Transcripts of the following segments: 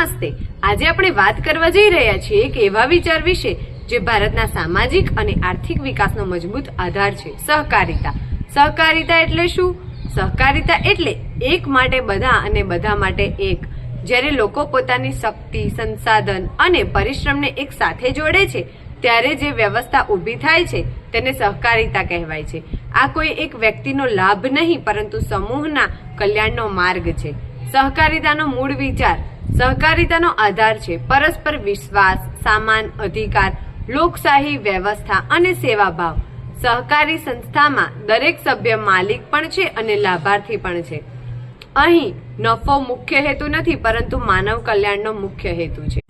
નમસ્તે। આજે આપણે વાત કરવા જઈ રહ્યા છીએ એક એવા વિચાર વિશે જે ભારતના સામાજિક અને આર્થિક વિકાસનો મજબૂત આધાર છે, સહકારિતા। સહકારિતા એટલે શું? સહકારિતા એટલે એક માટે બધા અને બધા માટે એક। જ્યારે લોકો પોતાની શક્તિ, સંસાધન અને પરિશ્રમને એક સાથે જોડે છે ત્યારે જે વ્યવસ્થા ઊભી થાય છે તેને સહકારિતા કહેવાય છે। આ કોઈ એક વ્યક્તિનો લાભ નહીં પરંતુ સમૂહના કલ્યાણનો માર્ગ છે। સહકારિતાનો મૂળ વિચાર, સહકારિતાનો આધાર છે પરસ્પર વિશ્વાસ, સામાન અધિકાર, લોકશાહી વ્યવસ્થા અને સેવાભાવ। સહકારી સંસ્થામાં દરેક સભ્ય માલિક પણ છે અને લાભાર્થી પણ છે। અહીં નફો મુખ્ય હેતુ નથી પરંતુ માનવ કલ્યાણનો મુખ્ય હેતુ છે।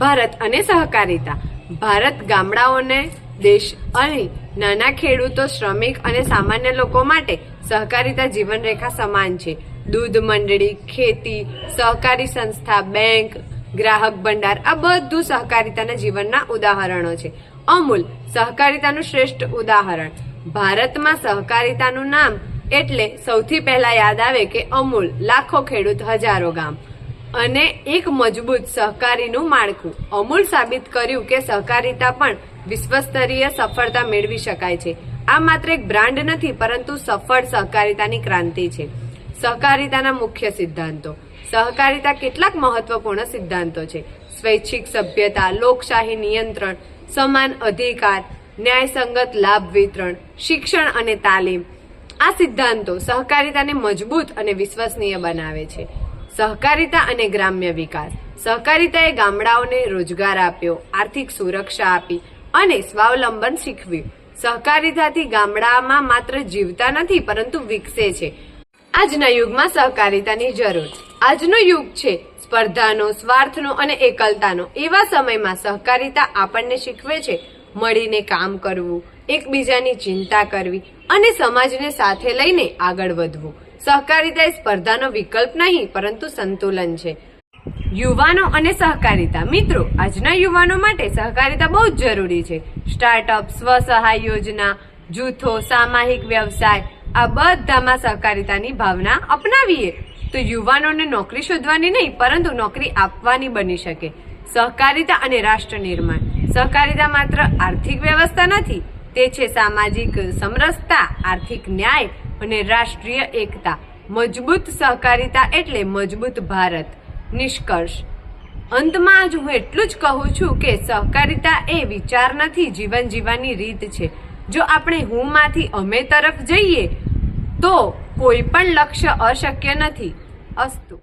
ભારત અને સહકારિતા। ભારત ગામડાઓને દેશ અને નાના ખેડૂતો, શ્રમિક અને સામાન્ય લોકો માટે સહકારિતા જીવનરેખા સમાન છે। દૂધ મંડળી, ખેતી, સહકારી સંસ્થા, બેંક, ગ્રાહક ભંડાર આ બધું સહકારિતાના જીવનના ઉદાહરણો છે। અમૂલ સહકારિતાનું શ્રેષ્ઠ ઉદાહરણ। ભારતમાં સહકારિતાનું નામ એટલે સૌથી પહેલા યાદ આવે કે અમૂલ, લાખો ખેડૂત, હજારો ગામ અને એક મજબૂત સહકારીનું માળખું। અમૂલ સાબિત કર્યું કે સહકારિતા પણ વિશ્વસ્તરીય સફળતા મેળવી શકાય છે। આ માત્ર એક બ્રાન્ડ નથી પરંતુ સફળ સહકારિતાની ક્રાંતિ છે। સહકારિતાના મુખ્ય સિદ્ધાંતો। સહકારિતા કેટલાક મહત્વપૂર્ણ સિદ્ધાંતો છે: સ્વૈચ્છિક સભ્યતા, લોકશાહી નિયંત્રણ, સમાન અધિકાર, ન્યાયસંગત લાભ વિતરણ, શિક્ષણ અને તાલીમ। આ સિદ્ધાંતો સહકારિતાને મજબૂત અને વિશ્વસનીય બનાવે છે। સહકારિતા અને ગ્રામ્ય વિકાસ। સહકારિતાએ ગામડાઓને રોજગાર આપ્યો, આર્થિક સુરક્ષા આપી અને સ્વાવલંબન શીખવ્યું। સહકારિતાથી ગામડામાં માત્ર જીવતા નથી પરંતુ વિકસે છે। આજના યુગમાં સહકારિતાની જરૂર। આજનો યુગ છે સ્પર્ધાનો, સ્વાર્થનો અને એકલતાનો। એવા સમયમાં સહકારિતા આપણને શીખવે છે મળીને કામ કરવું, એકબીજાની ચિંતા કરવી અને સમાજને સાથે લઈને આગળ વધવું। સહકારિતા એ સ્પર્ધાનો વિકલ્પ નહીં પરંતુ સંતુલન છે। યુવાનો અને સહકારિતા। મિત્રો, આજના યુવાનો માટે સહકારિતા બહુ જ જરૂરી છે। સ્ટાર્ટઅપ, સ્વસહાય યોજના, જૂથો, સામાયિક વ્યવસાય આ બધામાં સહકારિતાની ભાવના અપનાવીએ તો યુવાનોને નોકરી શોધવાની નહીં પરંતુ નોકરી આપવાની બની શકે। સહકારિતા અને રાષ્ટ્ર નિર્માણ। સહકારિતા માત્ર આર્થિક વ્યવસ્થા નથી, તે છે સામાજિક સમરસતા, આર્થિક ન્યાય અને રાષ્ટ્રીય એકતા। મજબૂત સહકારિતા એટલે મજબૂત ભારત। નિષ્કર્ષ, અંતમાં આજ હું એટલું જ કહું છું કે સહકારિતા એ વિચાર નથી, જીવન જીવવાની રીત છે। જો આપણે હું માંથી અમે તરફ જઈએ તો કોઈ પણ લક્ષ્ય અશક્ય નથી। અસ્તુ।